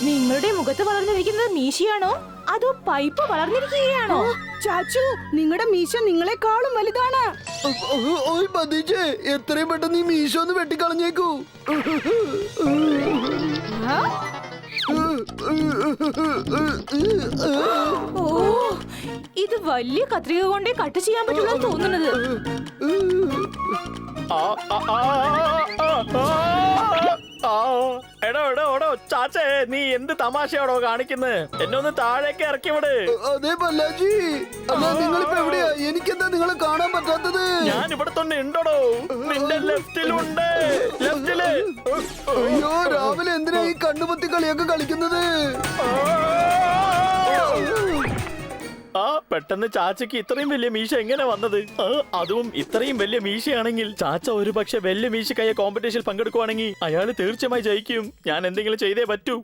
നിങ്ങളുടെ മുഖത്ത് വളർന്നിരിക്കുന്നത് മീശയാണോ അതോ പൈപ്പ് വളർന്നിരിക്കുകയാണോ? ചാച്ചു, നിങ്ങളുടെ മീശ നിങ്ങളെക്കാളും വലുതാണ്. എത്രയും പെട്ടെന്ന് ഈ മീശ ഒന്ന് വെട്ടിക്കളഞ്ഞേക്കൂ. ഓ, ഇത് വലിയ കത്രിക കൊണ്ടേ കട്ട് ചെയ്യാൻ പറ്റുള്ളൂ തോന്നുന്നത്. എടോ എടോ എടോ ചാച്ചേ, നീ എന്ത് തമാശയാടോ കാണിക്കുന്നത്? എന്നെ ഒന്ന് താഴേക്ക് ഇറക്കി വിട്. അതെ പല്ലാജി, അല്ല നിങ്ങളിപ്പോ എവിടെയാ? എനിക്കെന്താ നിങ്ങളെ കാണാൻ പറ്റാത്തത്? ഞാൻ ഇവിടെ തന്നെ ഉണ്ടോ? നിന്റെ ലെഫ്റ്റിലുണ്ട്, ലെഫ്റ്റില്. അയ്യോ, രാവിലെ എന്തിനാ ഈ കണ്ണുപൊത്തി കളിയൊക്കെ കളിക്കുന്നത്? പെട്ടെന്ന് ചാച്ചയ്ക്ക് ഇത്രയും വലിയ മീശ എങ്ങനെ വന്നത്? അതും ഇത്രയും വലിയ മീശയാണെങ്കിൽ ചാച്ച ഒരു പക്ഷെ വലിയ മീശക്കായ കോമ്പറ്റീഷനിൽ പങ്കെടുക്കുവാണെങ്കിൽ അയാൾ തീർച്ചയായും ജയിക്കും. ഞാൻ എന്തെങ്കിലും ചെയ്തേ പറ്റൂ.